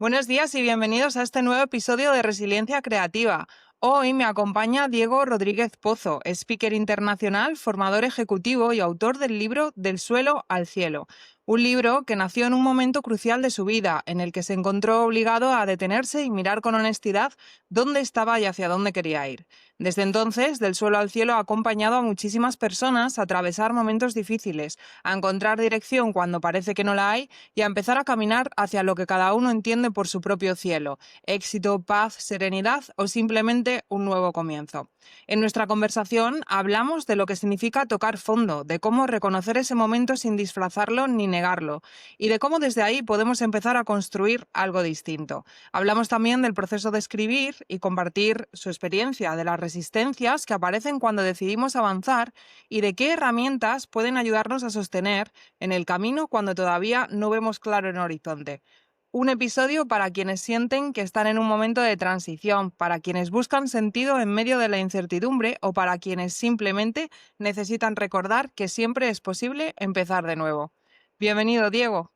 Buenos días y bienvenidos a este nuevo episodio de Resiliencia Creativa. Hoy me acompaña Diego Rodríguez Pozo, speaker internacional, formador ejecutivo y autor del libro Del suelo al cielo. Un libro que nació en un momento crucial de su vida, en el que se encontró obligado a detenerse y mirar con honestidad dónde estaba y hacia dónde quería ir. Desde entonces, Del suelo al cielo ha acompañado a muchísimas personas a atravesar momentos difíciles, a encontrar dirección cuando parece que no la hay y a empezar a caminar hacia lo que cada uno entiende por su propio cielo: éxito, paz, serenidad o simplemente un nuevo comienzo. En nuestra conversación hablamos de lo que significa tocar fondo, de cómo reconocer ese momento sin disfrazarlo ni negarlo y de cómo desde ahí podemos empezar a construir algo distinto. Hablamos también del proceso de escribir y compartir su experiencia, de las resistencias que aparecen cuando decidimos avanzar y de qué herramientas pueden ayudarnos a sostener en el camino cuando todavía no vemos claro en el horizonte. Un episodio para quienes sienten que están en un momento de transición, para quienes buscan sentido en medio de la incertidumbre o para quienes simplemente necesitan recordar que siempre es posible empezar de nuevo. Bienvenido, Diego.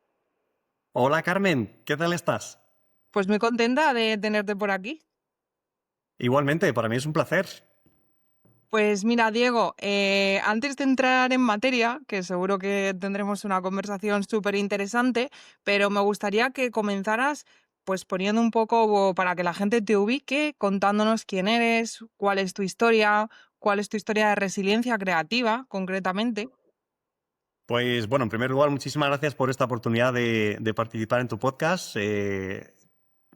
Hola Carmen, ¿qué tal estás? Pues muy contenta de tenerte por aquí. Igualmente, para mí es un placer. Pues mira, Diego, antes de entrar en materia, que seguro que tendremos una conversación súper interesante, pero me gustaría que comenzaras pues poniendo un poco para que la gente te ubique, contándonos quién eres, cuál es tu historia de resiliencia creativa, concretamente. Pues bueno, en primer lugar, muchísimas gracias por esta oportunidad de participar en tu podcast.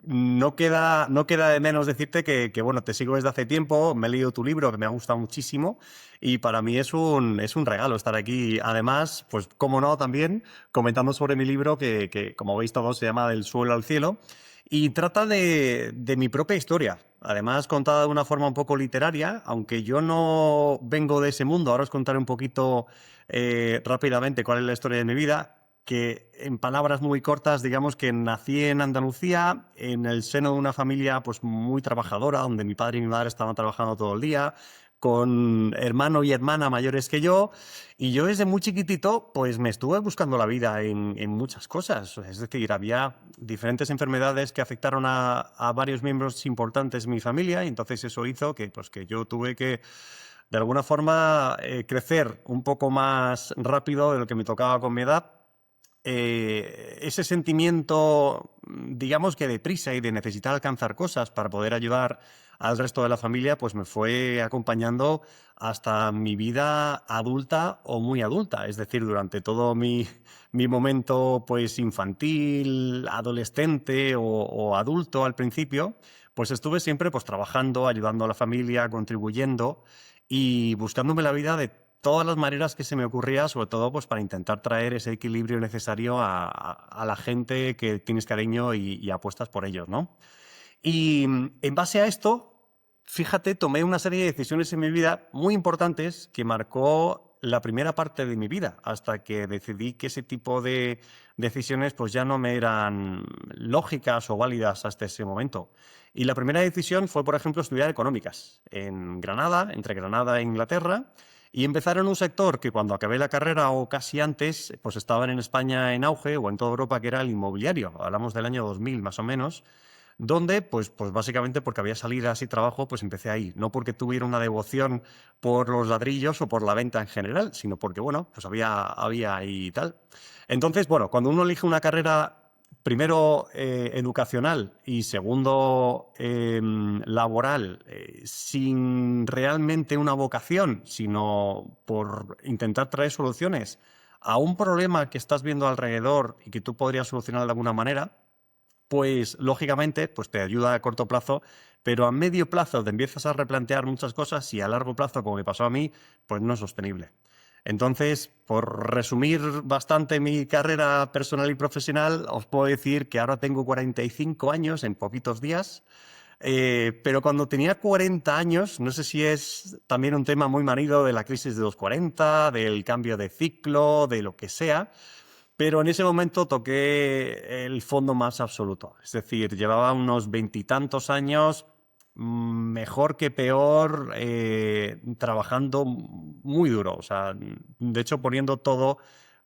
No queda de menos decirte que, bueno, te sigo desde hace tiempo, me he leído tu libro, que me ha gustado muchísimo, y para mí es un regalo estar aquí. Además, pues cómo no, también comentando sobre mi libro, que como veis todos se llama Del suelo al cielo, y trata de mi propia historia. Además, contada de una forma un poco literaria, aunque yo no vengo de ese mundo. Ahora os contaré un poquito rápidamente cuál es la historia de mi vida, que en palabras muy cortas, digamos que nací en Andalucía, en el seno de una familia pues muy trabajadora, donde mi padre y mi madre estaban trabajando todo el día, con hermano y hermana mayores que yo, y yo desde muy chiquitito pues me estuve buscando la vida en muchas cosas. Es decir, había diferentes enfermedades que afectaron a varios miembros importantes de mi familia, y entonces eso hizo que yo tuve que de alguna forma crecer un poco más rápido de lo que me tocaba con mi edad. Ese sentimiento, digamos que de prisa y de necesitar alcanzar cosas para poder ayudar al resto de la familia, pues me fue acompañando hasta mi vida adulta o muy adulta. Es decir, durante todo mi momento pues infantil, adolescente o adulto al principio, pues estuve siempre pues trabajando, ayudando a la familia, contribuyendo y buscándome la vida de todas las maneras que se me ocurría, sobre todo pues para intentar traer ese equilibrio necesario a la gente que tienes cariño y apuestas por ellos, ¿no? Y en base a esto, fíjate, tomé una serie de decisiones en mi vida muy importantes que marcó la primera parte de mi vida, hasta que decidí que ese tipo de decisiones pues ya no me eran lógicas o válidas hasta ese momento. Y la primera decisión fue, por ejemplo, estudiar económicas en Granada, entre Granada e Inglaterra, y empezar en un sector que cuando acabé la carrera o casi antes, pues estaban en España en auge o en toda Europa, que era el inmobiliario. Hablamos del año 2000 más o menos, donde, pues básicamente porque había salidas y trabajo, pues empecé ahí. No porque tuviera una devoción por los ladrillos o por la venta en general, sino porque, bueno, pues había ahí y tal. Entonces, bueno, cuando uno elige una carrera, primero educacional y segundo laboral, sin realmente una vocación, sino por intentar traer soluciones a un problema que estás viendo alrededor y que tú podrías solucionar de alguna manera, pues lógicamente pues te ayuda a corto plazo, pero a medio plazo te empiezas a replantear muchas cosas y a largo plazo, como me pasó a mí, pues no es sostenible. Entonces, por resumir bastante mi carrera personal y profesional, os puedo decir que ahora tengo 45 años en poquitos días, pero cuando tenía 40 años, no sé si es también un tema muy manido de la crisis de los 40, del cambio de ciclo, de lo que sea, pero en ese momento toqué el fondo más absoluto. Es decir, llevaba unos veintitantos años, mejor que peor, trabajando muy duro. O sea, de hecho, poniendo todo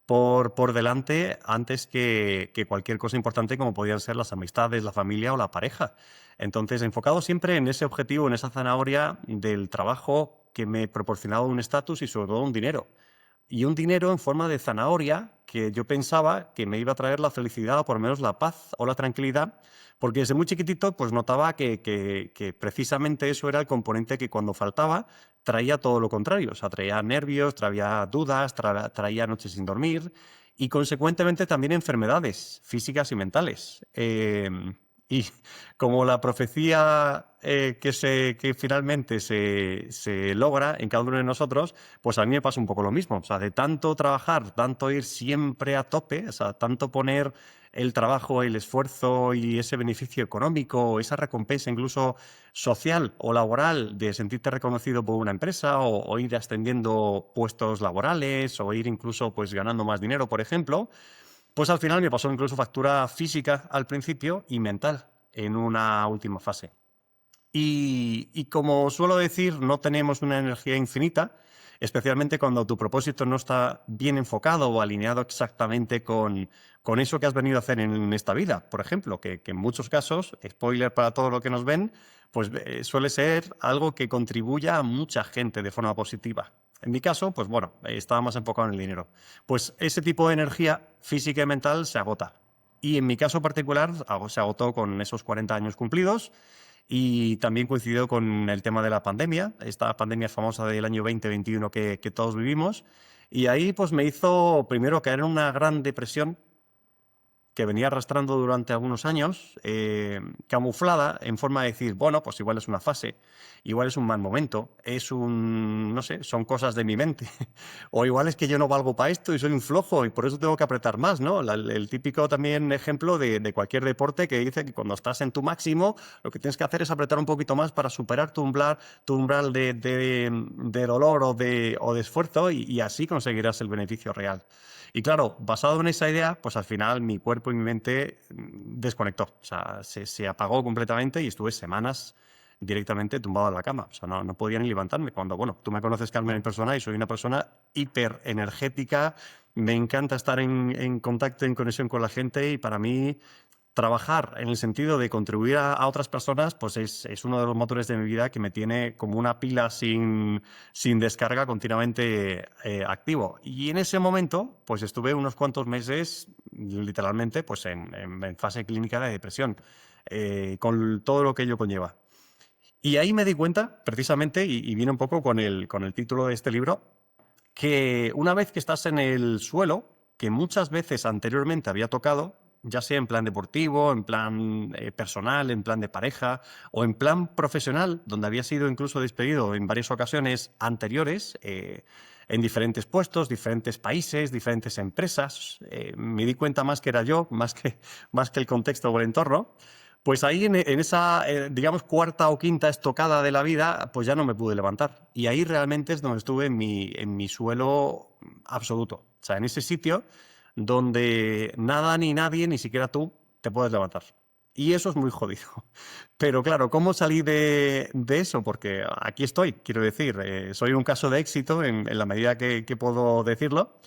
por delante antes que cualquier cosa importante como podían ser las amistades, la familia o la pareja. Entonces, enfocado siempre en ese objetivo, en esa zanahoria del trabajo que me proporcionaba un estatus y sobre todo un dinero. Y un dinero en forma de zanahoria que yo pensaba que me iba a traer la felicidad o por lo menos la paz o la tranquilidad, porque desde muy chiquitito pues notaba que precisamente eso era el componente que cuando faltaba traía todo lo contrario, o sea, traía nervios, traía dudas, traía noches sin dormir y consecuentemente también enfermedades físicas y mentales. Y como la profecía que finalmente se logra en cada uno de nosotros, pues a mí me pasa un poco lo mismo. O sea, de tanto trabajar, tanto ir siempre a tope, o sea, tanto poner el trabajo, el esfuerzo y ese beneficio económico, esa recompensa incluso social o laboral de sentirte reconocido por una empresa o ir ascendiendo puestos laborales o ir incluso pues ganando más dinero, por ejemplo, pues al final me pasó incluso factura física al principio y mental en una última fase. Y como suelo decir, no tenemos una energía infinita, especialmente cuando tu propósito no está bien enfocado o alineado exactamente con eso que has venido a hacer en esta vida. Por ejemplo, que en muchos casos, spoiler para todo lo que nos ven, pues suele ser algo que contribuya a mucha gente de forma positiva. En mi caso, pues bueno, estaba más enfocado en el dinero. Pues ese tipo de energía física y mental se agota. Y en mi caso particular se agotó con esos 40 años cumplidos y también coincidió con el tema de la pandemia, esta pandemia famosa del año 2021 que todos vivimos. Y ahí pues me hizo primero caer en una gran depresión que venía arrastrando durante algunos años, camuflada en forma de decir, bueno, pues igual es una fase, igual es un mal momento, no sé, son cosas de mi mente. O igual es que yo no valgo para esto y soy un flojo y por eso tengo que apretar más, ¿no? El típico también ejemplo de cualquier deporte que dice que cuando estás en tu máximo, lo que tienes que hacer es apretar un poquito más para superar tu umbral de dolor o de esfuerzo y así conseguirás el beneficio real. Y claro, basado en esa idea, pues al final mi cuerpo y mi mente desconectó. O sea, se apagó completamente y estuve semanas directamente tumbado en la cama. O sea, no podía ni levantarme. Cuando, bueno, tú me conoces, Carmen, en persona y soy una persona hiper energética. Me encanta estar en contacto, en conexión con la gente y para mí trabajar en el sentido de contribuir a otras personas, pues es uno de los motores de mi vida que me tiene como una pila sin descarga continuamente activo. Y en ese momento, pues estuve unos cuantos meses, literalmente, pues en fase clínica de depresión, con todo lo que ello conlleva. Y ahí me di cuenta, precisamente, y viene un poco con el título de este libro, que una vez que estás en el suelo, que muchas veces anteriormente había tocado, ya sea en plan deportivo, en plan personal, en plan de pareja o en plan profesional, donde había sido incluso despedido en varias ocasiones anteriores, en diferentes puestos, diferentes países, diferentes empresas. Me di cuenta más que era yo, más que el contexto o el entorno. Pues ahí en esa, digamos, cuarta o quinta estocada de la vida, pues ya no me pude levantar. Y ahí realmente es donde estuve en mi suelo absoluto. O sea, en ese sitio donde nada ni nadie, ni siquiera tú, te puedes levantar. Y eso es muy jodido. Pero claro, ¿cómo salí de eso? Porque aquí estoy, quiero decir, soy un caso de éxito en la medida que puedo decirlo.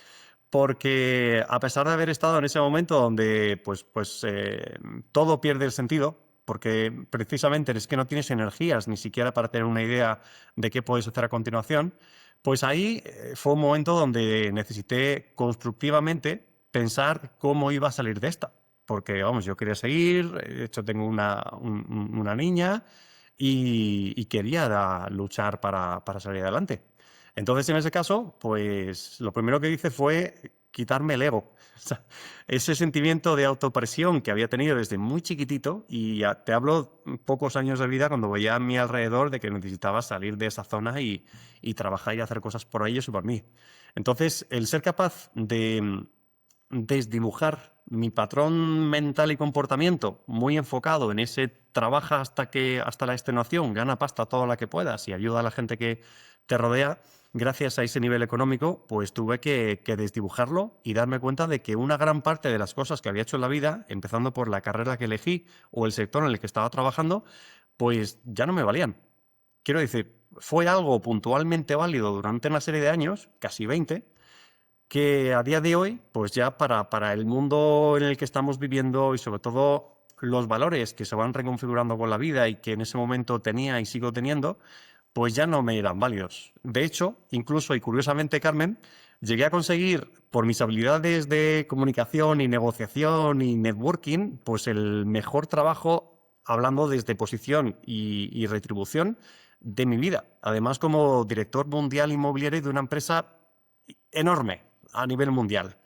Porque a pesar de haber estado en ese momento donde todo pierde el sentido, porque precisamente es que no tienes energías ni siquiera para tener una idea de qué puedes hacer a continuación, pues ahí fue un momento donde necesité constructivamente pensar cómo iba a salir de esta. Porque, vamos, yo quería seguir, de hecho tengo una niña y quería luchar para salir adelante. Entonces, en ese caso, pues lo primero que hice fue quitarme el ego. O sea, ese sentimiento de autopresión que había tenido desde muy chiquitito, y ya te hablo pocos años de vida cuando veía a mi alrededor de que necesitaba salir de esa zona y trabajar y hacer cosas por ellos y por mí. Entonces, el ser capaz de desdibujar mi patrón mental y comportamiento muy enfocado en ese trabaja hasta la extenuación, gana pasta toda la que puedas y ayuda a la gente que te rodea, gracias a ese nivel económico, pues tuve que desdibujarlo y darme cuenta de que una gran parte de las cosas que había hecho en la vida, empezando por la carrera que elegí o el sector en el que estaba trabajando, pues ya no me valían. Quiero decir, fue algo puntualmente válido durante una serie de años, casi 20, que a día de hoy, pues ya para el mundo en el que estamos viviendo y sobre todo los valores que se van reconfigurando con la vida y que en ese momento tenía y sigo teniendo, pues ya no me eran válidos. De hecho, incluso y curiosamente, Carmen, llegué a conseguir, por mis habilidades de comunicación y negociación y networking, pues el mejor trabajo, hablando desde posición y retribución, de mi vida. Además, como director mundial inmobiliario de una empresa enorme a nivel mundial.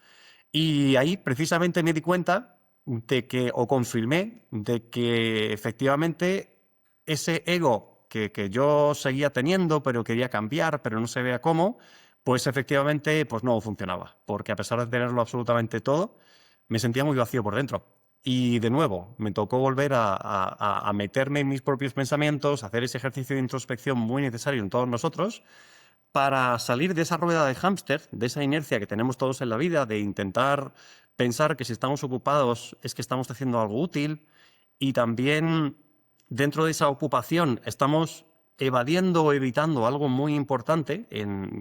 Y ahí precisamente me di cuenta de que, o confirmé, de que efectivamente ese ego que yo seguía teniendo, pero quería cambiar, pero no se veía cómo, pues efectivamente pues no funcionaba. Porque a pesar de tenerlo absolutamente todo, me sentía muy vacío por dentro. Y de nuevo, me tocó volver a meterme en mis propios pensamientos, hacer ese ejercicio de introspección muy necesario en todos nosotros para salir de esa rueda de hámster, de esa inercia que tenemos todos en la vida, de intentar pensar que si estamos ocupados es que estamos haciendo algo útil y también dentro de esa ocupación estamos evadiendo o evitando algo muy importante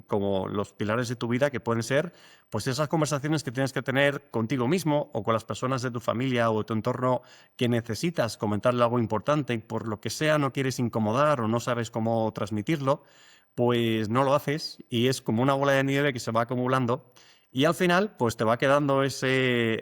como los pilares de tu vida que pueden ser pues esas conversaciones que tienes que tener contigo mismo o con las personas de tu familia o de tu entorno que necesitas comentarle algo importante y por lo que sea no quieres incomodar o no sabes cómo transmitirlo, pues no lo haces y es como una bola de nieve que se va acumulando y al final pues te va quedando ese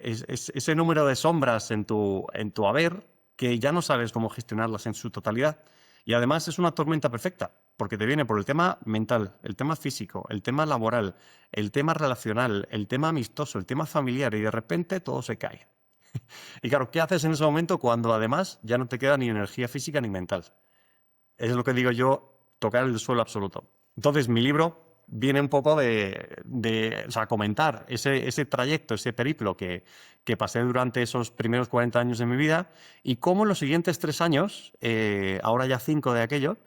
número de sombras en tu haber que ya no sabes cómo gestionarlas en su totalidad. Y además es una tormenta perfecta, porque te viene por el tema mental, el tema físico, el tema laboral, el tema relacional, el tema amistoso, el tema familiar y de repente todo se cae. Y claro, ¿qué haces en ese momento cuando además ya no te queda ni energía física ni mental? Es lo que digo yo, tocar el suelo absoluto. Entonces, mi libro viene un poco o sea, comentar ese trayecto, ese periplo que pasé durante esos primeros 40 años de mi vida y cómo en los siguientes 3 años, ahora ya 5 de aquello,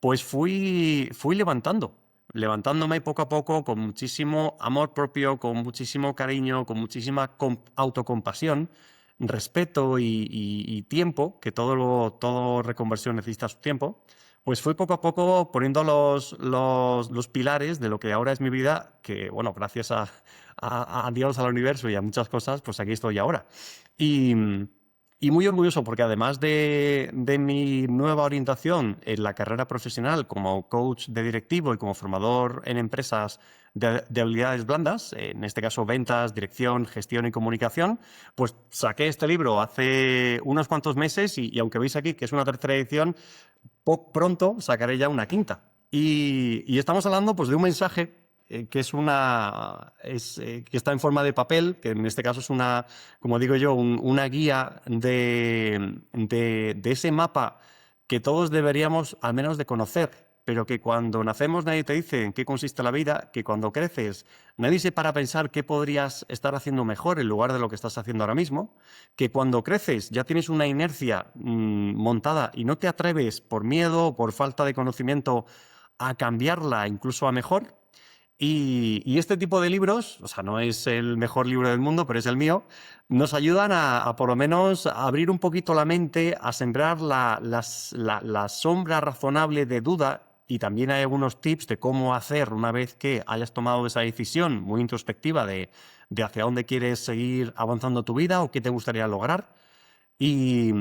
pues fui levantándome poco a poco con muchísimo amor propio, con muchísimo cariño, con muchísima autocompasión, respeto y tiempo, que todo reconversión necesita su tiempo. Pues fui poco a poco poniendo los pilares de lo que ahora es mi vida, que, bueno, gracias a Dios, al universo y a muchas cosas, pues aquí estoy ahora. Y, y muy orgulloso porque además de mi nueva orientación en la carrera profesional como coach de directivo y como formador en empresas de habilidades blandas, en este caso ventas, dirección, gestión y comunicación, pues saqué este libro hace unos cuantos meses y aunque veis aquí que es una tercera edición, pronto sacaré ya una quinta. Y estamos hablando pues, de un mensaje que que está en forma de papel, que en este caso es una, como digo yo, una guía de ese mapa que todos deberíamos al menos de conocer, pero que cuando nacemos nadie te dice en qué consiste la vida, que cuando creces nadie se para a pensar qué podrías estar haciendo mejor en lugar de lo que estás haciendo ahora mismo, que cuando creces ya tienes una inercia montada y no te atreves por miedo o por falta de conocimiento a cambiarla incluso a mejor. Y este tipo de libros, o sea, no es el mejor libro del mundo, pero es el mío, nos ayudan a por lo menos a abrir un poquito la mente, a sembrar la sombra razonable de duda y también hay algunos tips de cómo hacer una vez que hayas tomado esa decisión muy introspectiva de hacia dónde quieres seguir avanzando tu vida o qué te gustaría lograr. Y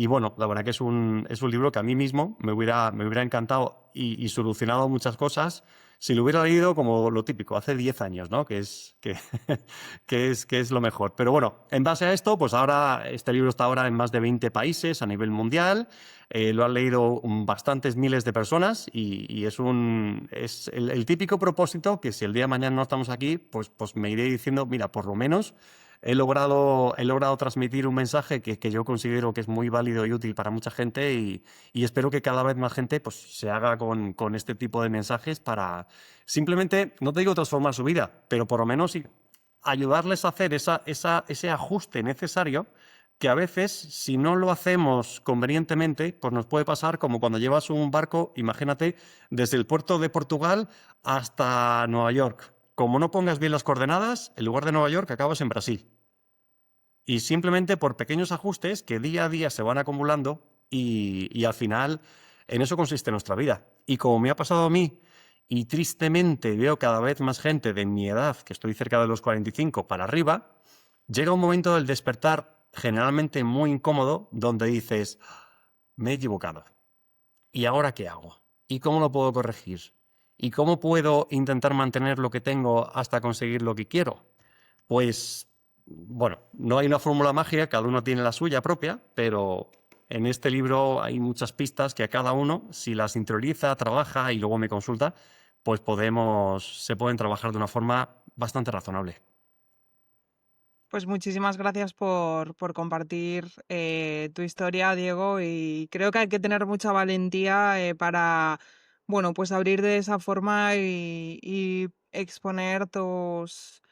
bueno, la verdad que es un libro que a mí mismo me hubiera encantado y solucionado muchas cosas si lo hubiera leído como lo típico, hace 10 años, ¿no? Que es lo mejor. Pero bueno, en base a esto, pues ahora este libro está ahora en más de 20 países a nivel mundial. Lo han leído bastantes miles de personas y es el típico propósito que si el día de mañana no estamos aquí, pues me iré diciendo, mira, por lo menos he logrado transmitir un mensaje que yo considero que es muy válido y útil para mucha gente y espero que cada vez más gente pues, se haga con este tipo de mensajes para simplemente, no te digo transformar su vida, pero por lo menos sí, ayudarles a hacer ese ajuste necesario que a veces, si no lo hacemos convenientemente, pues nos puede pasar como cuando llevas un barco, imagínate, desde el puerto de Portugal hasta Nueva York. Como no pongas bien las coordenadas, en lugar de Nueva York acabas en Brasil. Y simplemente por pequeños ajustes que día a día se van acumulando y al final en eso consiste nuestra vida. Y como me ha pasado a mí y tristemente veo cada vez más gente de mi edad, que estoy cerca de los 45 para arriba, llega un momento del despertar generalmente muy incómodo donde dices, me he equivocado. ¿Y ahora qué hago? ¿Y cómo lo puedo corregir? ¿Y cómo puedo intentar mantener lo que tengo hasta conseguir lo que quiero? Pues, bueno, no hay una fórmula mágica, cada uno tiene la suya propia, pero en este libro hay muchas pistas que a cada uno, si las interioriza, trabaja y luego me consulta, pues se pueden trabajar de una forma bastante razonable. Pues muchísimas gracias por compartir tu historia, Diego, y creo que hay que tener mucha valentía para, bueno, pues abrir de esa forma y exponer tus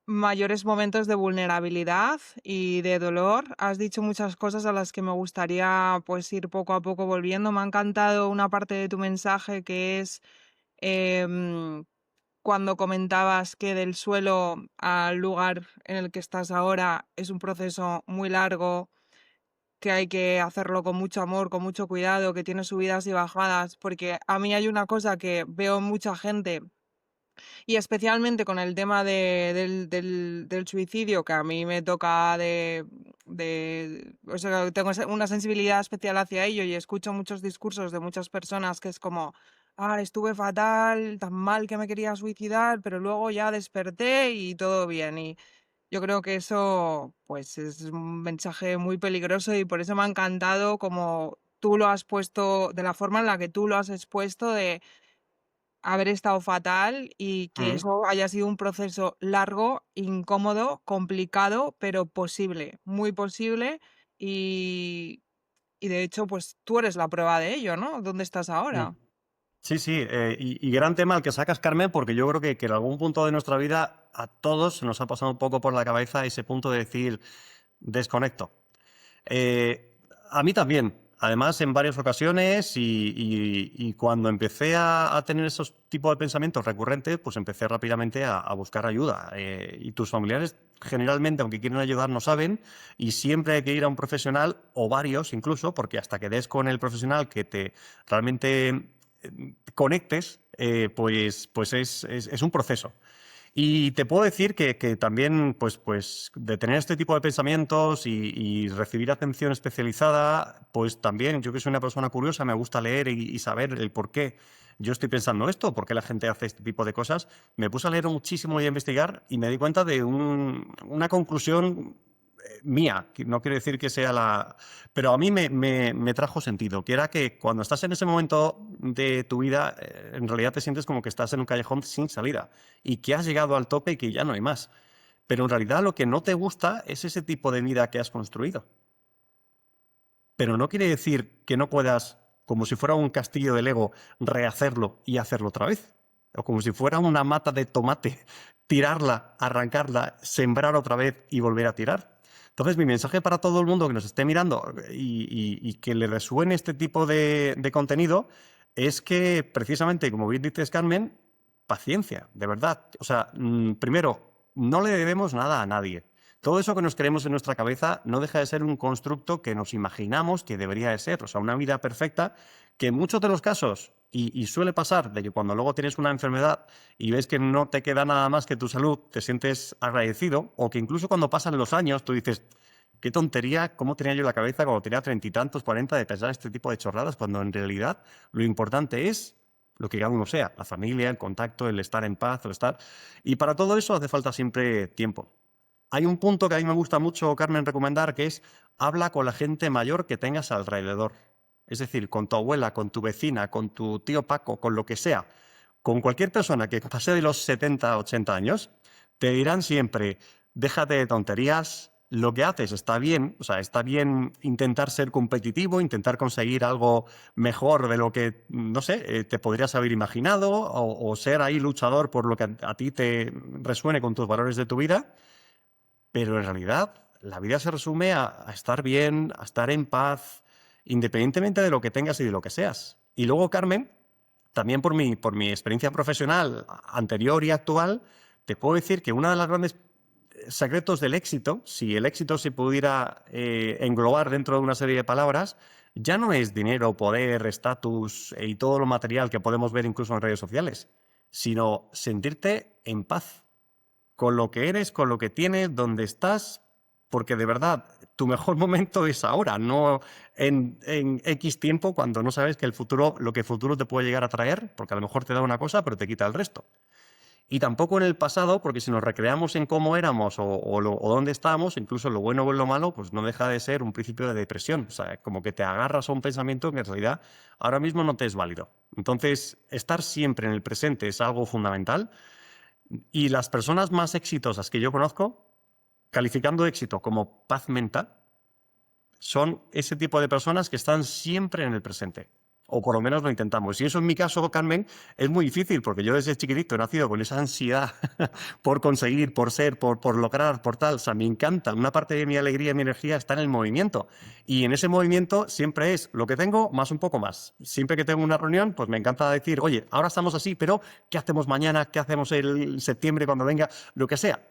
mayores momentos de vulnerabilidad y de dolor. Has dicho muchas cosas a las que me gustaría pues ir poco a poco volviendo. Me ha encantado una parte de tu mensaje que es em, cuando comentabas que del suelo al lugar en el que estás ahora es un proceso muy largo, que hay que hacerlo con mucho amor, con mucho cuidado, que tiene subidas y bajadas, porque a mí hay una cosa que veo en mucha gente y especialmente con el tema del suicidio, que a mí me toca o sea, tengo una sensibilidad especial hacia ello y escucho muchos discursos de muchas personas que es como, estuve fatal, tan mal que me quería suicidar, pero luego ya desperté y todo bien. Y yo creo que eso, pues, es un mensaje muy peligroso y por eso me ha encantado como tú lo has puesto, de la forma en la que tú lo has expuesto, de haber estado fatal y que Mm. eso haya sido un proceso largo, incómodo, complicado, pero posible, muy posible. Y, y de hecho, pues tú eres la prueba de ello, ¿no? ¿Dónde estás Mm. ahora? Sí, sí, y gran tema el que sacas, Carmen, porque yo creo que en algún punto de nuestra vida a todos se nos ha pasado un poco por la cabeza ese punto de decir, desconecto. A mí también, además en varias ocasiones y cuando empecé a tener esos tipos de pensamientos recurrentes, pues empecé rápidamente a buscar ayuda. Y tus familiares generalmente, aunque quieren ayudar, no saben y siempre hay que ir a un profesional o varios incluso, porque hasta que des con el profesional que te realmente conectes, pues es un proceso. Y te puedo decir que también, pues, de tener este tipo de pensamientos y recibir atención especializada, pues también, yo que soy una persona curiosa, me gusta leer y saber el por qué yo estoy pensando esto, por qué la gente hace este tipo de cosas. Me puse a leer muchísimo y a investigar y me di cuenta de una conclusión mía, que no quiero decir que sea la... Pero a mí me trajo sentido, que era que cuando estás en ese momento de tu vida, en realidad te sientes como que estás en un callejón sin salida y que has llegado al tope y que ya no hay más. Pero en realidad lo que no te gusta es ese tipo de vida que has construido. Pero no quiere decir que no puedas, como si fuera un castillo de Lego, rehacerlo y hacerlo otra vez. O como si fuera una mata de tomate, tirarla, arrancarla, sembrar otra vez y volver a tirar. Entonces, mi mensaje para todo el mundo que nos esté mirando y que le resuene este tipo de contenido es que, precisamente, como bien dices, Carmen, paciencia, de verdad. O sea, primero, no le debemos nada a nadie. Todo eso que nos creemos en nuestra cabeza no deja de ser un constructo que nos imaginamos que debería de ser. O sea, una vida perfecta que en muchos de los casos, y suele pasar, de que cuando luego tienes una enfermedad y ves que no te queda nada más que tu salud, te sientes agradecido, o que incluso cuando pasan los años tú dices, qué tontería, cómo tenía yo la cabeza cuando tenía 30 y tantos, 40, de pensar este tipo de chorradas, cuando en realidad lo importante es lo que cada uno sea, la familia, el contacto, el estar en paz, el estar... Y para todo eso hace falta siempre tiempo. Hay un punto que a mí me gusta mucho, Carmen, recomendar, que es habla con la gente mayor que tengas alrededor. Es decir, con tu abuela, con tu vecina, con tu tío Paco, con lo que sea. Con cualquier persona que pase de los 70, 80 años, te dirán siempre, déjate de tonterías, lo que haces está bien, o sea, está bien intentar ser competitivo, intentar conseguir algo mejor de lo que, no sé, te podrías haber imaginado, o ser ahí luchador por lo que a ti te resuene con tus valores de tu vida. Pero en realidad la vida se resume a estar bien, a estar en paz, independientemente de lo que tengas y de lo que seas. Y luego, Carmen, también por mi experiencia profesional anterior y actual, te puedo decir que una de las grandes secretos del éxito, si el éxito se pudiera englobar dentro de una serie de palabras, ya no es dinero, poder, estatus y todo lo material que podemos ver incluso en redes sociales, sino sentirte en paz con lo que eres, con lo que tienes, donde estás, porque de verdad tu mejor momento es ahora, no en X tiempo cuando no sabes que el futuro, lo que el futuro te puede llegar a traer, porque a lo mejor te da una cosa pero te quita el resto. Y tampoco en el pasado, porque si nos recreamos en cómo éramos o dónde estábamos, incluso lo bueno o lo malo, pues no deja de ser un principio de depresión. O sea, como que te agarras a un pensamiento que en realidad ahora mismo no te es válido. Entonces, estar siempre en el presente es algo fundamental. Y las personas más exitosas que yo conozco, calificando éxito como paz mental, son ese tipo de personas que están siempre en el presente. O por lo menos lo intentamos. Y eso en mi caso, Carmen, es muy difícil porque yo desde chiquitito he nacido con esa ansiedad por conseguir, por ser, por lograr, por tal. O sea, me encanta. Una parte de mi alegría y mi energía está en el movimiento. Y en ese movimiento siempre es lo que tengo más un poco más. Siempre que tengo una reunión, pues me encanta decir, oye, ahora estamos así, pero ¿qué hacemos mañana? ¿Qué hacemos el septiembre cuando venga? Lo que sea.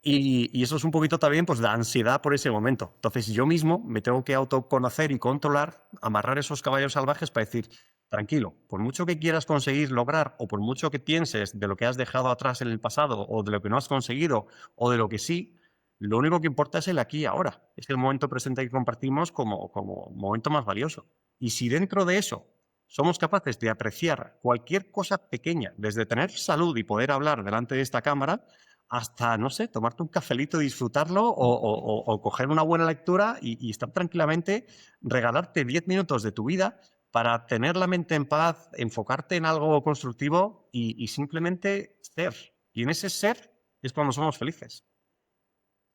Y eso es un poquito también pues, la ansiedad por ese momento. Entonces yo mismo me tengo que autoconocer y controlar, amarrar esos caballos salvajes para decir, tranquilo, por mucho que quieras conseguir lograr o por mucho que pienses de lo que has dejado atrás en el pasado o de lo que no has conseguido o de lo que sí, lo único que importa es el aquí y ahora. Es el momento presente que compartimos como momento más valioso. Y si dentro de eso somos capaces de apreciar cualquier cosa pequeña, desde tener salud y poder hablar delante de esta cámara, hasta, no sé, tomarte un cafelito y disfrutarlo o coger una buena lectura y estar tranquilamente, regalarte 10 minutos de tu vida para tener la mente en paz, enfocarte en algo constructivo y simplemente ser. Y en ese ser es cuando somos felices.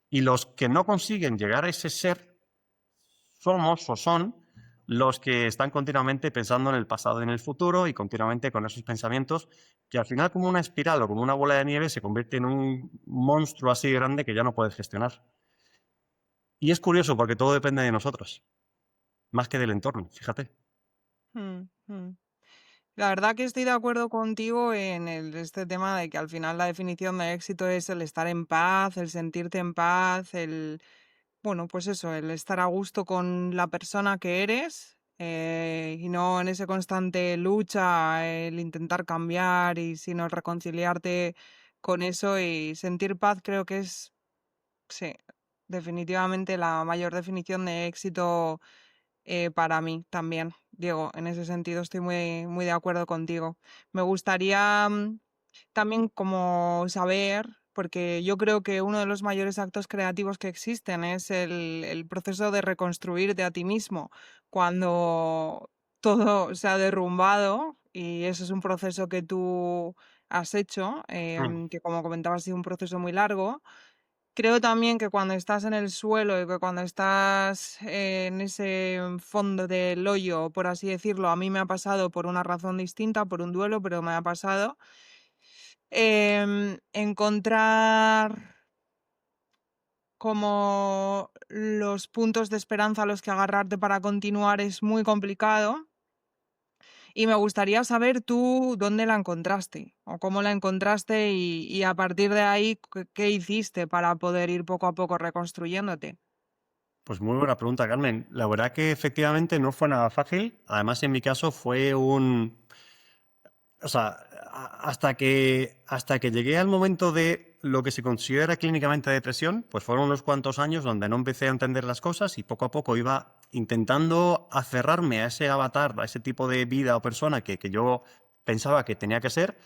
Y los que no consiguen llegar a ese ser somos o son los que están continuamente pensando en el pasado y en el futuro y continuamente con esos pensamientos que al final como una espiral o como una bola de nieve se convierte en un monstruo así grande que ya no puedes gestionar. Y es curioso porque todo depende de nosotros, más que del entorno, fíjate. Mm, mm. La verdad que estoy de acuerdo contigo en este tema de que al final la definición de éxito es el estar en paz, el sentirte en paz, bueno, pues eso, el estar a gusto con la persona que eres, y no en ese constante lucha, el intentar cambiar y sino reconciliarte con eso y sentir paz creo que es, sí, definitivamente la mayor definición de éxito para mí también. Diego, en ese sentido estoy muy, muy de acuerdo contigo. Me gustaría también como saber, porque yo creo que uno de los mayores actos creativos que existen es el proceso de reconstruirte a ti mismo cuando todo se ha derrumbado y eso es un proceso que tú has hecho, Mm. que como comentabas ha sido un proceso muy largo. Creo también que cuando estás en el suelo y que cuando estás en ese fondo del hoyo, por así decirlo, a mí me ha pasado por una razón distinta, por un duelo, pero me ha pasado. Encontrar como los puntos de esperanza a los que agarrarte para continuar es muy complicado. Y me gustaría saber tú dónde la encontraste o cómo la encontraste y a partir de ahí qué hiciste para poder ir poco a poco reconstruyéndote. Pues muy buena pregunta, Carmen. La verdad que efectivamente no fue nada fácil. Además, en mi caso fue o sea, hasta que llegué al momento de lo que se considera clínicamente depresión, pues fueron unos cuantos años donde no empecé a entender las cosas y poco a poco iba intentando aferrarme a ese avatar, a ese tipo de vida o persona que yo pensaba que tenía que ser,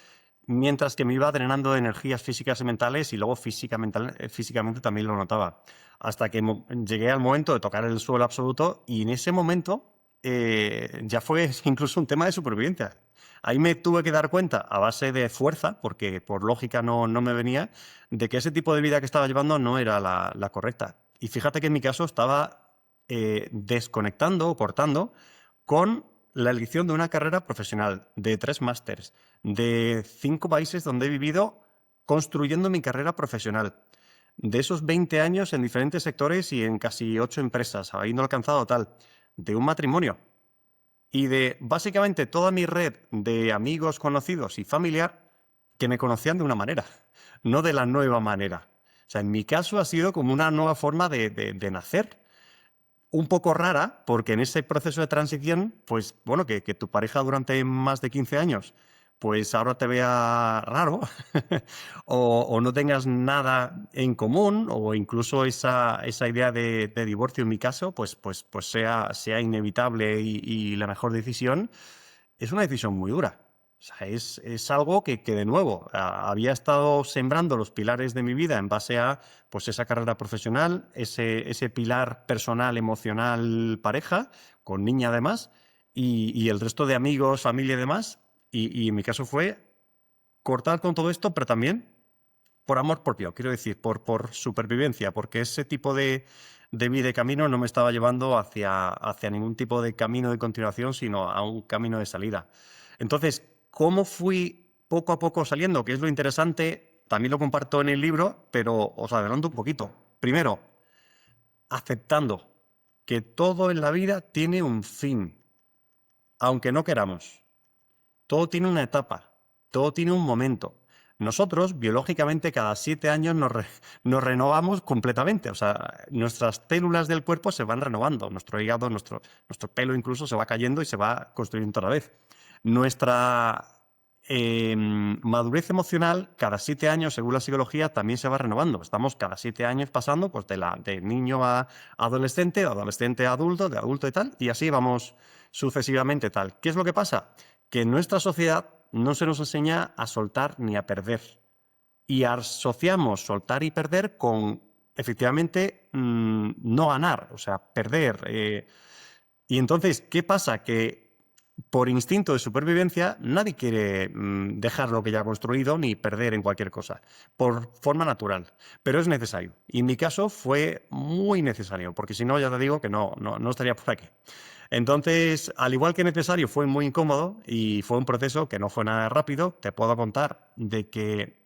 mientras que me iba drenando de energías físicas y mentales y luego físicamente también lo notaba. Hasta que llegué al momento de tocar el suelo absoluto y en ese momento ya fue incluso un tema de supervivencia. Ahí me tuve que dar cuenta, a base de fuerza, porque por lógica no me venía, de que ese tipo de vida que estaba llevando no era la correcta. Y fíjate que en mi caso estaba desconectando o cortando con la elección de una carrera profesional, de 3 másters, de 5 países donde he vivido construyendo mi carrera profesional, de esos 20 años en diferentes sectores y en casi 8 empresas, habiendo alcanzado tal, de un matrimonio y de básicamente toda mi red de amigos, conocidos y familiar que me conocían de una manera, no de la nueva manera. O sea, en mi caso ha sido como una nueva forma de nacer, un poco rara, porque en ese proceso de transición, pues bueno, que tu pareja durante más de 15 años, pues ahora te vea raro o no tengas nada en común o incluso esa idea de divorcio en mi caso, pues sea inevitable y la mejor decisión, es una decisión muy dura. O sea, es algo que, de nuevo, había estado sembrando los pilares de mi vida en base a pues, esa carrera profesional, ese pilar personal, emocional, pareja, con niña además, y el resto de amigos, familia y demás. Y en mi caso fue cortar con todo esto, pero también por amor propio, quiero decir, por supervivencia, porque ese tipo de vida y camino no me estaba llevando hacia ningún tipo de camino de continuación, sino a un camino de salida. Entonces, ¿cómo fui poco a poco saliendo? Que es lo interesante, también lo comparto en el libro, pero os adelanto un poquito. Primero, aceptando que todo en la vida tiene un fin, aunque no queramos. Todo tiene una etapa, todo tiene un momento. Nosotros, biológicamente, cada 7 años nos renovamos completamente. O sea, nuestras células del cuerpo se van renovando. Nuestro hígado, nuestro pelo incluso se va cayendo y se va construyendo otra vez. Nuestra madurez emocional, cada 7 años, según la psicología, también se va renovando. Estamos cada 7 años pasando pues, de niño a adolescente, de adolescente a adulto, de adulto y tal, y así vamos sucesivamente tal. ¿Qué es lo que pasa? Que en nuestra sociedad no se nos enseña a soltar ni a perder. Y asociamos soltar y perder con, efectivamente, no ganar, o sea, perder. Y entonces, ¿qué pasa? Que por instinto de supervivencia nadie quiere dejar lo que ya ha construido ni perder en cualquier cosa, por forma natural. Pero es necesario. Y en mi caso fue muy necesario, porque si no, ya te digo que no estaría por aquí. Entonces, al igual que necesario, fue muy incómodo y fue un proceso que no fue nada rápido. Te puedo contar de que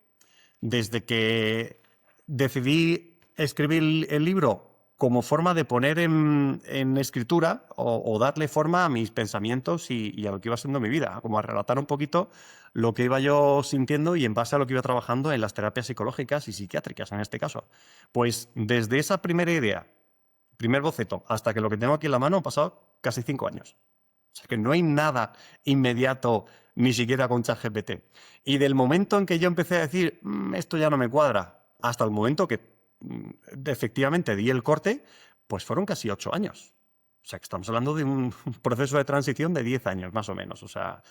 desde que decidí escribir el libro como forma de poner en escritura o darle forma a mis pensamientos y a lo que iba siendo mi vida, como a relatar un poquito lo que iba yo sintiendo y en base a lo que iba trabajando en las terapias psicológicas y psiquiátricas en este caso. Pues desde esa primera idea, primer boceto, hasta que lo que tengo aquí en la mano han pasado casi 5 años. O sea que no hay nada inmediato, ni siquiera con ChatGPT. Y del momento en que yo empecé a decir, esto ya no me cuadra, hasta el momento que efectivamente di el corte, pues fueron casi 8 años. O sea que estamos hablando de un proceso de transición de 10 años, más o menos. O sea,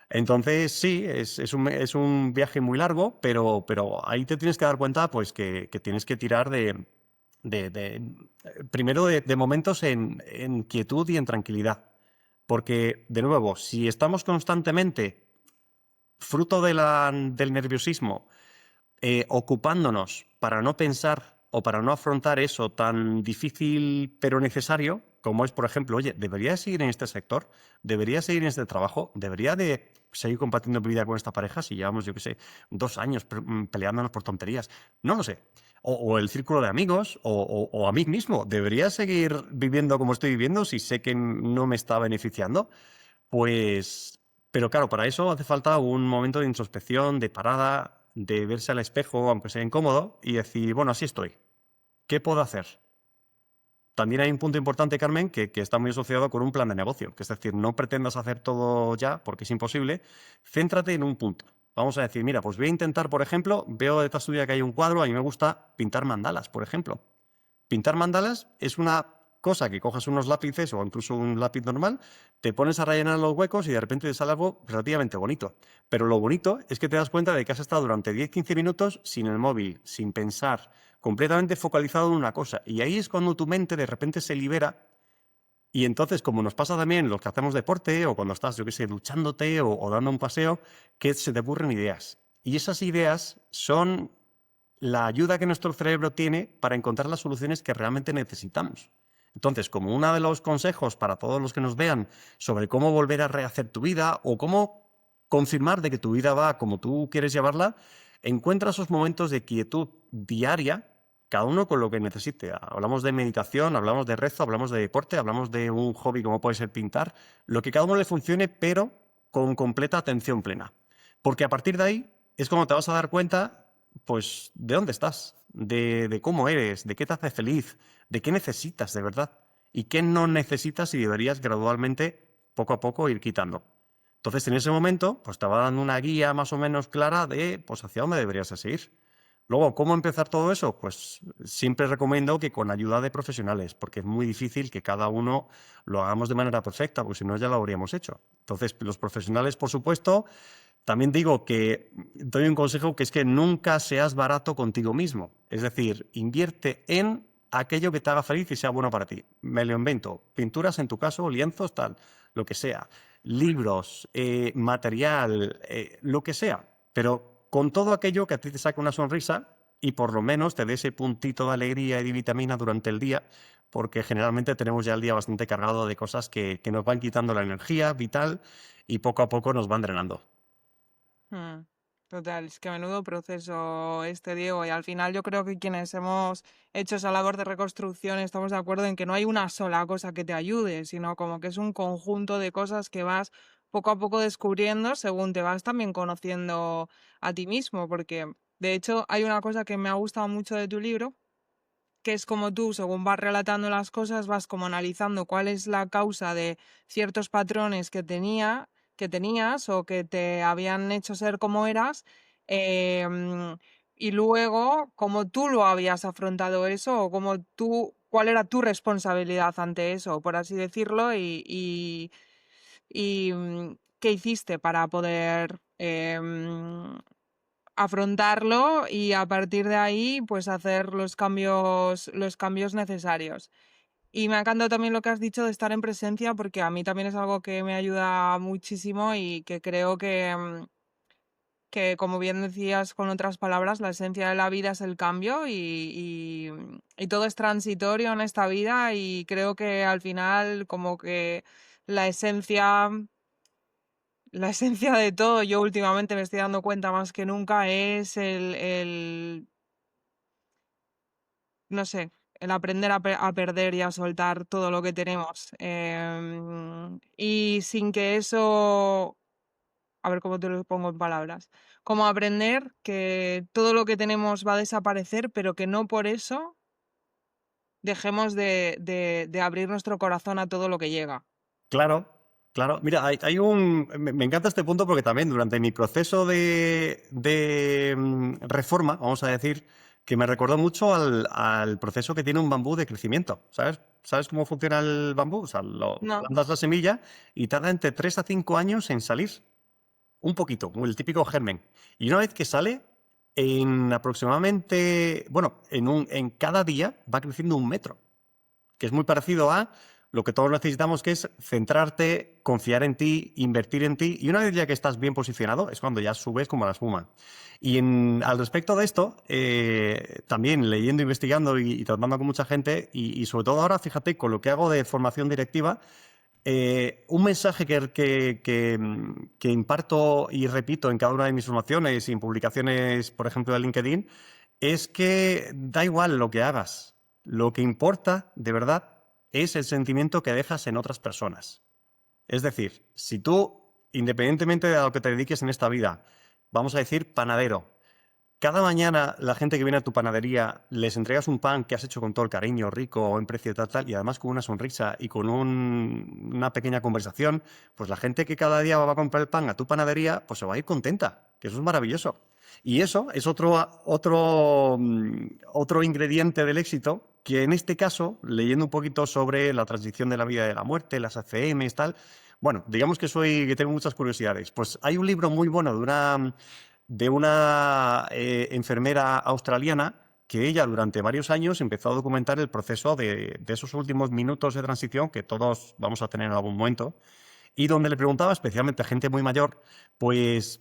entonces sí, es un viaje muy largo, pero ahí te tienes que dar cuenta pues, que tienes que tirar primero de momentos en quietud y en tranquilidad. Porque, de nuevo, si estamos constantemente, fruto del nerviosismo, ocupándonos para no pensar o para no afrontar eso tan difícil pero necesario, como es, por ejemplo, oye, ¿debería seguir en este sector? ¿Debería seguir en este trabajo? ¿Debería de seguir compartiendo mi vida con esta pareja si llevamos, yo qué sé, 2 años peleándonos por tonterías? No lo sé. O el círculo de amigos, o a mí mismo. ¿Debería seguir viviendo como estoy viviendo si sé que no me está beneficiando? Pues, pero claro, para eso hace falta un momento de introspección, de parada, de verse al espejo, aunque sea incómodo, y decir, bueno, así estoy. ¿Qué puedo hacer? También hay un punto importante, Carmen, que está muy asociado con un plan de negocio, que es decir, no pretendas hacer todo ya, porque es imposible. Céntrate en un punto. Vamos a decir, mira, pues voy a intentar, por ejemplo, veo detrás tuya que hay un cuadro, a mí me gusta pintar mandalas, por ejemplo. Pintar mandalas es una cosa que coges unos lápices o incluso un lápiz normal, te pones a rellenar los huecos y de repente te sale algo relativamente bonito. Pero lo bonito es que te das cuenta de que has estado durante 10-15 minutos sin el móvil, sin pensar, completamente focalizado en una cosa. Y ahí es cuando tu mente de repente se libera. Y entonces, como nos pasa también los que hacemos deporte o cuando estás, yo qué sé, duchándote o dando un paseo, que se te ocurren ideas. Y esas ideas son la ayuda que nuestro cerebro tiene para encontrar las soluciones que realmente necesitamos. Entonces, como uno de los consejos para todos los que nos vean sobre cómo volver a rehacer tu vida o cómo confirmar de que tu vida va como tú quieres llevarla, encuentra esos momentos de quietud diaria, cada uno con lo que necesite. Hablamos de meditación, hablamos de rezo, hablamos de deporte, hablamos de un hobby como puede ser pintar, lo que cada uno le funcione, pero con completa atención plena. Porque a partir de ahí es cuando te vas a dar cuenta, pues, de dónde estás, de cómo eres, de qué te hace feliz, de qué necesitas de verdad y qué no necesitas y deberías gradualmente, poco a poco, ir quitando. Entonces, en ese momento, pues te va dando una guía más o menos clara de pues, hacia dónde deberías de seguir. Luego, ¿cómo empezar todo eso? Pues siempre recomiendo que con ayuda de profesionales, porque es muy difícil que cada uno lo hagamos de manera perfecta, porque si no ya lo habríamos hecho. Entonces, los profesionales, por supuesto, también digo que doy un consejo que es que nunca seas barato contigo mismo. Es decir, invierte en aquello que te haga feliz y sea bueno para ti. Me lo invento. Pinturas en tu caso, lienzos, tal, lo que sea. Libros, material, lo que sea. Pero con todo aquello que a ti te saque una sonrisa y por lo menos te dé ese puntito de alegría y de vitamina durante el día, porque generalmente tenemos ya el día bastante cargado de cosas que nos van quitando la energía vital y poco a poco nos van drenando. Mm, Total, es que menudo proceso este, Diego. Y al final yo creo que quienes hemos hecho esa labor de reconstrucción estamos de acuerdo en que no hay una sola cosa que te ayude, sino como que es un conjunto de cosas que vas poco a poco descubriendo según te vas también conociendo a ti mismo. Porque de hecho hay una cosa que me ha gustado mucho de tu libro, que es como tú, según vas relatando las cosas, vas como analizando cuál es la causa de ciertos patrones que tenías o que te habían hecho ser como eras, em, y luego cómo tú lo habías afrontado eso o cómo tú, cuál era tu responsabilidad ante eso, por así decirlo, y qué hiciste para poder afrontarlo y a partir de ahí, pues hacer los cambios necesarios. Y me ha encantado también lo que has dicho de estar en presencia, porque a mí también es algo que me ayuda muchísimo y que creo que, como bien decías con otras palabras, la esencia de la vida es el cambio y todo es transitorio en esta vida y creo que al final como que la esencia la esencia de todo, yo últimamente me estoy dando cuenta más que nunca, es no sé, el aprender a perder y a soltar todo lo que tenemos. Y sin que eso, a ver cómo te lo pongo en palabras, como aprender que todo lo que tenemos va a desaparecer, pero que no por eso dejemos de abrir nuestro corazón a todo lo que llega. Claro, claro. Mira, hay un. Me encanta este punto porque también durante mi proceso de reforma, vamos a decir, que me recordó mucho al proceso que tiene un bambú de crecimiento. ¿Sabes? ¿Sabes cómo funciona el bambú? O sea, No, plantas la semilla y tarda entre 3 a 5 años en salir. Un poquito, como el típico germen. Y una vez que sale, en aproximadamente. Bueno, en cada día va creciendo 1 metro, que es muy parecido a lo que todos necesitamos, que es centrarte, confiar en ti, invertir en ti. Y una vez ya que estás bien posicionado, es cuando ya subes como la espuma. Y al respecto de esto, también leyendo, investigando y tratando con mucha gente, y sobre todo ahora, fíjate, con lo que hago de formación directiva, un mensaje que imparto y repito en cada una de mis formaciones y en publicaciones, por ejemplo, de LinkedIn, es que da igual lo que hagas. Lo que importa, de verdad, es el sentimiento que dejas en otras personas. Es decir, si tú, independientemente de a lo que te dediques en esta vida, vamos a decir panadero, cada mañana la gente que viene a tu panadería les entregas un pan que has hecho con todo el cariño, rico, o en precio tal, tal, y además con una sonrisa y con una pequeña conversación, pues la gente que cada día va a comprar el pan a tu panadería, pues se va a ir contenta, que eso es maravilloso. Y eso es otro ingrediente del éxito que en este caso, leyendo un poquito sobre la transición de la vida y de la muerte, las ACMs, tal, bueno, digamos que tengo muchas curiosidades. Pues hay un libro muy bueno de una enfermera australiana que ella durante varios años empezó a documentar el proceso de esos últimos minutos de transición que todos vamos a tener en algún momento y donde le preguntaba especialmente a gente muy mayor, pues,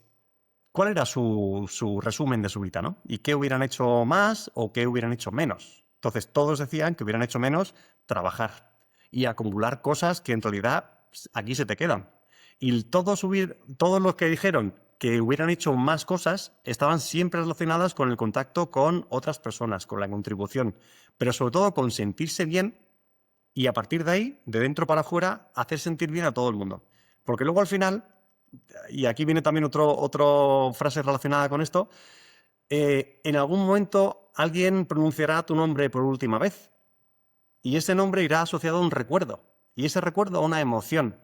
cuál era su resumen de su vida, ¿no? Y qué hubieran hecho más o qué hubieran hecho menos. Entonces, todos decían que hubieran hecho menos trabajar y acumular cosas que en realidad aquí se te quedan. Y todos los que dijeron que hubieran hecho más cosas estaban siempre relacionadas con el contacto con otras personas, con la contribución, pero sobre todo con sentirse bien y a partir de ahí, de dentro para afuera, hacer sentir bien a todo el mundo. Porque luego al final, y aquí viene también otra frase relacionada con esto, en algún momento alguien pronunciará tu nombre por última vez y ese nombre irá asociado a un recuerdo y ese recuerdo a una emoción.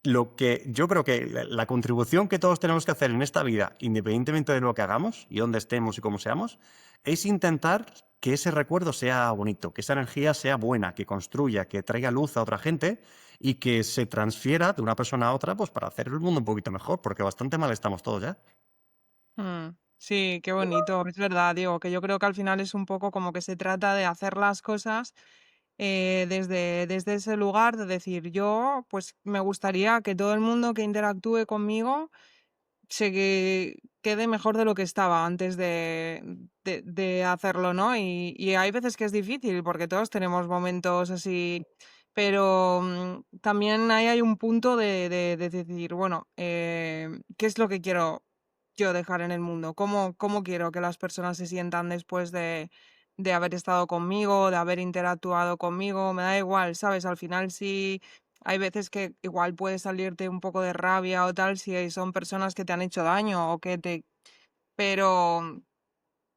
Lo que yo creo que la contribución que todos tenemos que hacer en esta vida, independientemente de lo que hagamos y dónde estemos y cómo seamos, es intentar que ese recuerdo sea bonito, que esa energía sea buena, que construya, que traiga luz a otra gente y que se transfiera de una persona a otra, pues para hacer el mundo un poquito mejor, porque bastante mal estamos todos ya. Sí, qué bonito. Es verdad, digo, que yo creo que al final es un poco como que se trata de hacer las cosas desde ese lugar, de decir, yo, pues me gustaría que todo el mundo que interactúe conmigo quede mejor de lo que estaba antes de hacerlo, ¿no? Y hay veces que es difícil porque todos tenemos momentos así, pero también ahí hay un punto de decir, bueno, ¿qué es lo que quiero yo dejar en el mundo? ¿Cómo quiero que las personas se sientan después de haber estado conmigo, de haber interactuado conmigo? Me da igual, ¿sabes? Al final sí. Hay veces que igual puede salirte un poco de rabia o tal si son personas que te han hecho daño o que te... Pero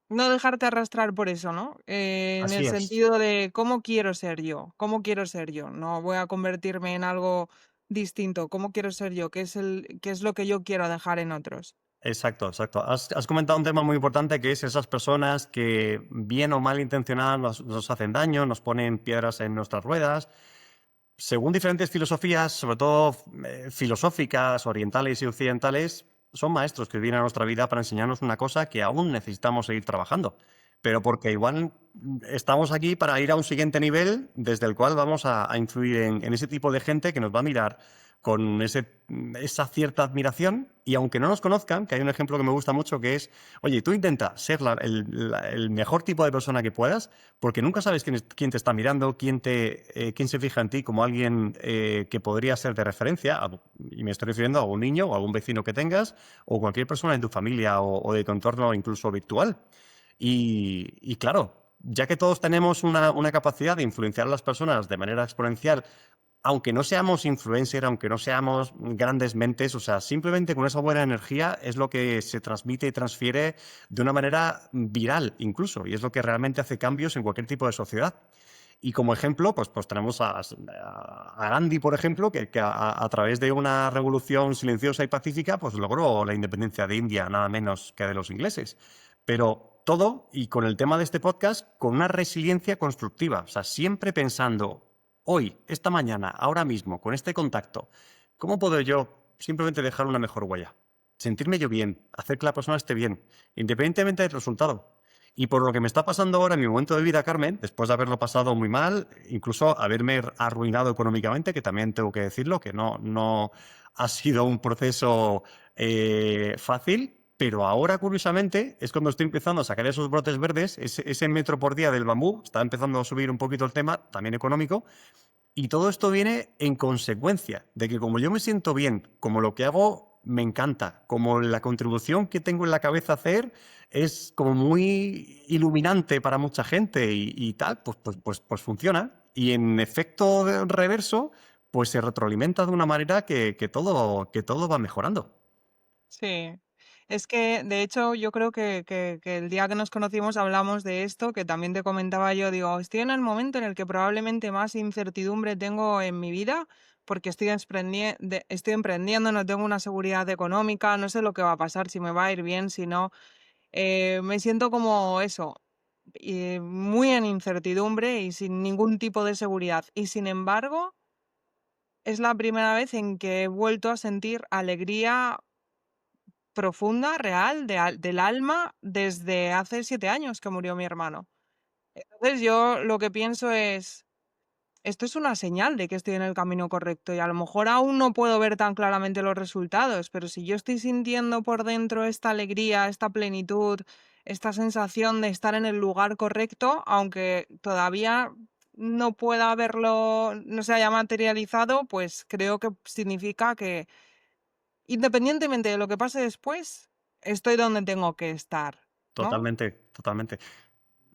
no dejarte arrastrar por eso, ¿no? En el Así es. sentido de cómo quiero ser yo, cómo quiero ser yo. No voy a convertirme en algo distinto. ¿Cómo quiero ser yo? ¿Qué es lo que yo quiero dejar en otros? Exacto, exacto. Has comentado un tema muy importante que es esas personas que bien o mal intencionadas nos hacen daño, nos ponen piedras en nuestras ruedas. Según diferentes filosofías, sobre todo filosóficas, orientales y occidentales, son maestros que vienen a nuestra vida para enseñarnos una cosa que aún necesitamos seguir trabajando. Pero porque igual estamos aquí para ir a un siguiente nivel desde el cual vamos a influir en ese tipo de gente que nos va a mirar con esa cierta admiración y aunque no nos conozcan, que hay un ejemplo que me gusta mucho que es, oye, tú intenta ser el mejor tipo de persona que puedas porque nunca sabes quién te está mirando, quién se fija en ti como alguien que podría ser de referencia, y me estoy refiriendo a algún niño o algún vecino que tengas o cualquier persona en tu familia o de tu entorno incluso virtual. Y claro, ya que todos tenemos una capacidad de influenciar a las personas de manera exponencial, aunque no seamos influencer, aunque no seamos grandes mentes, o sea, simplemente con esa buena energía es lo que se transmite y transfiere de una manera viral incluso, y es lo que realmente hace cambios en cualquier tipo de sociedad. Y como ejemplo, pues tenemos a Gandhi, por ejemplo, que a través de una revolución silenciosa y pacífica, pues logró la independencia de India, nada menos que de los ingleses. Pero todo, y con el tema de este podcast, con una resiliencia constructiva, o sea, siempre pensando, hoy, esta mañana, ahora mismo, con este contacto, ¿cómo puedo yo simplemente dejar una mejor huella? Sentirme yo bien, hacer que la persona esté bien, independientemente del resultado. Y por lo que me está pasando ahora en mi momento de vida, Carmen, después de haberlo pasado muy mal, incluso haberme arruinado económicamente, que también tengo que decirlo, que no ha sido un proceso fácil, pero ahora, curiosamente, es cuando estoy empezando a sacar esos brotes verdes, ese metro por día del bambú, está empezando a subir un poquito el tema, también económico, y todo esto viene en consecuencia de que como yo me siento bien, como lo que hago me encanta, como la contribución que tengo en la cabeza a hacer es como muy iluminante para mucha gente y tal, pues funciona. Y en efecto reverso, pues se retroalimenta de una manera que todo va mejorando. Sí, es que de hecho yo creo que el día que nos conocimos hablamos de esto, que también te comentaba yo, digo, estoy en el momento en el que probablemente más incertidumbre tengo en mi vida, porque estoy emprendiendo, no tengo una seguridad económica, no sé lo que va a pasar, si me va a ir bien, si no, me siento como eso, muy en incertidumbre y sin ningún tipo de seguridad. Y sin embargo, es la primera vez en que he vuelto a sentir alegría profunda, real, del alma, desde hace 7 años que murió mi hermano. Entonces, yo lo que pienso es, esto es una señal de que estoy en el camino correcto y a lo mejor aún no puedo ver tan claramente los resultados, pero si yo estoy sintiendo por dentro esta alegría, esta plenitud, esta sensación de estar en el lugar correcto, aunque todavía no pueda verlo, no se haya materializado, pues creo que significa que independientemente de lo que pase después, estoy donde tengo que estar, ¿no? Totalmente, totalmente.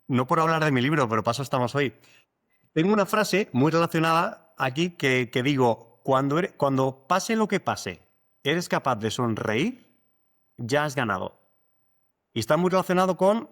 No por hablar de mi libro, pero paso estamos hoy. Tengo una frase muy relacionada aquí que digo, cuando pase lo que pase, eres capaz de sonreír, ya has ganado. Y está muy relacionado con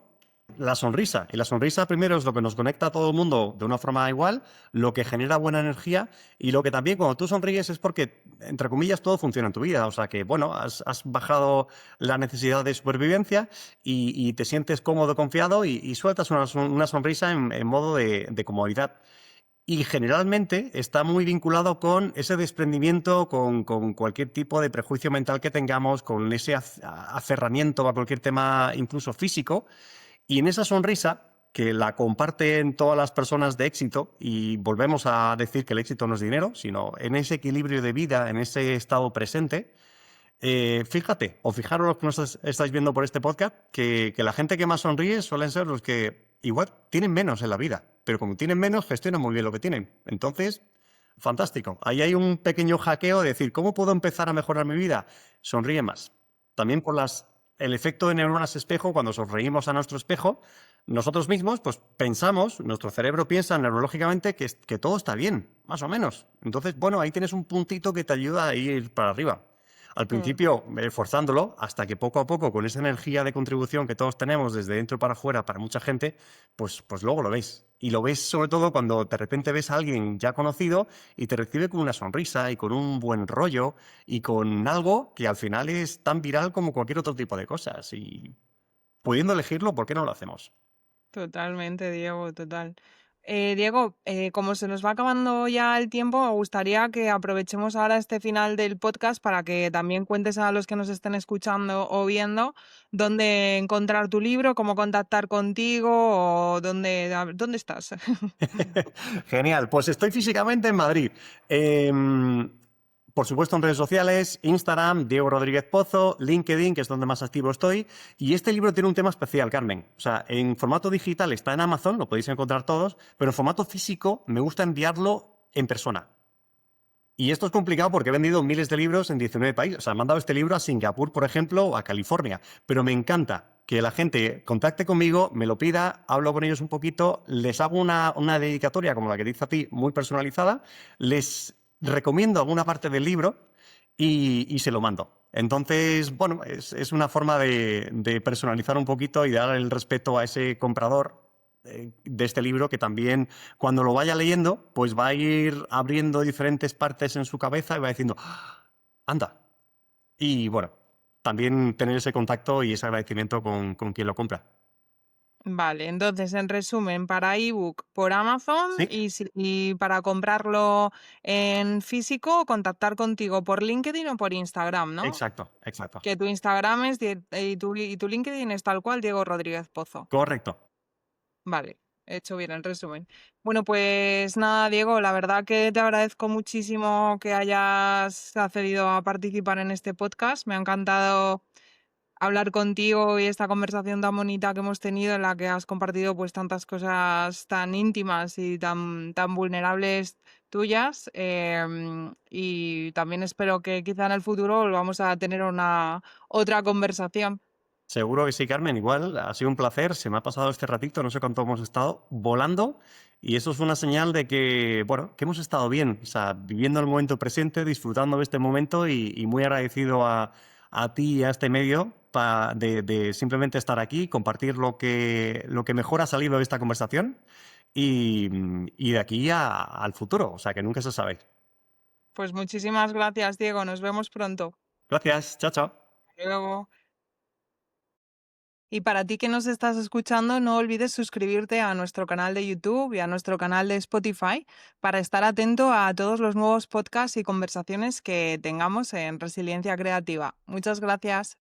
La sonrisa. Y la sonrisa primero es lo que nos conecta a todo el mundo de una forma igual, lo que genera buena energía y lo que también cuando tú sonríes es porque, entre comillas, todo funciona en tu vida. O sea que, bueno, has bajado la necesidad de supervivencia y te sientes cómodo, confiado y sueltas una sonrisa en modo de comodidad. Y generalmente está muy vinculado con ese desprendimiento, con cualquier tipo de prejuicio mental que tengamos, con ese aferramiento a cualquier tema, incluso físico. Y en esa sonrisa, que la comparten todas las personas de éxito, y volvemos a decir que el éxito no es dinero, sino en ese equilibrio de vida, en ese estado presente, fíjate, o fijaros los que nos estáis viendo por este podcast, que la gente que más sonríe suelen ser los que igual tienen menos en la vida, pero como tienen menos, gestionan muy bien lo que tienen. Entonces, fantástico. Ahí hay un pequeño hackeo de decir, ¿cómo puedo empezar a mejorar mi vida? Sonríe más. También por el efecto de neuronas espejo, cuando sonreímos a nuestro espejo, nosotros mismos, pues pensamos, nuestro cerebro piensa neurológicamente que todo está bien, más o menos. Entonces, bueno, ahí tienes un puntito que te ayuda a ir para arriba. Al Mm. principio, forzándolo, hasta que poco a poco, con esa energía de contribución que todos tenemos desde dentro para afuera para mucha gente, pues luego lo ves. Y lo ves sobre todo cuando de repente ves a alguien ya conocido y te recibe con una sonrisa y con un buen rollo y con algo que al final es tan viral como cualquier otro tipo de cosas. Y pudiendo elegirlo, ¿por qué no lo hacemos? Totalmente, Diego, total. Diego, como se nos va acabando ya el tiempo, me gustaría que aprovechemos ahora este final del podcast para que también cuentes a los que nos estén escuchando o viendo dónde encontrar tu libro, cómo contactar contigo o dónde estás. Genial, pues estoy físicamente en Madrid. Por supuesto en redes sociales, Instagram, Diego Rodríguez Pozo, LinkedIn, que es donde más activo estoy. Y este libro tiene un tema especial, Carmen. O sea, en formato digital está en Amazon, lo podéis encontrar todos, pero en formato físico me gusta enviarlo en persona. Y esto es complicado porque he vendido miles de libros en 19 países. O sea, he mandado este libro a Singapur, por ejemplo, o a California. Pero me encanta que la gente contacte conmigo, me lo pida, hablo con ellos un poquito, les hago una dedicatoria como la que te hice a ti, muy personalizada, les recomiendo alguna parte del libro y se lo mando. Entonces, bueno, es una forma de personalizar un poquito y dar el respeto a ese comprador de este libro que también cuando lo vaya leyendo, pues va a ir abriendo diferentes partes en su cabeza y va diciendo, "Ah, anda". Y bueno, también tener ese contacto y ese agradecimiento con quien lo compra. Vale, entonces en resumen, para ebook por Amazon Sí, y para comprarlo en físico, contactar contigo por LinkedIn o por Instagram, ¿no? exacto, exacto. Que tu Instagram es y tu LinkedIn es tal cual, Diego Rodríguez Pozo. Correcto. Vale, he hecho bien el resumen. Bueno, pues nada, Diego, la verdad que te agradezco muchísimo que hayas accedido a participar en este podcast. Me ha encantado hablar contigo y esta conversación tan bonita que hemos tenido en la que has compartido pues tantas cosas tan íntimas y tan vulnerables tuyas. Y también espero que quizá en el futuro volvamos a tener una otra conversación. Seguro que sí, Carmen. Igual, ha sido un placer. Se me ha pasado este ratito, no sé cuánto hemos estado volando. Y eso es una señal de que, bueno, que hemos estado bien. O sea, viviendo el momento presente, disfrutando de este momento y muy agradecido a ti y a este medio de simplemente estar aquí, compartir lo que mejor ha salido de esta conversación y de aquí al futuro. O sea, que nunca se sabe. Pues muchísimas gracias, Diego. Nos vemos pronto. Gracias. Chao, chao. Hasta luego. Y para ti que nos estás escuchando, no olvides suscribirte a nuestro canal de YouTube y a nuestro canal de Spotify para estar atento a todos los nuevos podcasts y conversaciones que tengamos en Resiliencia Creativa. Muchas gracias.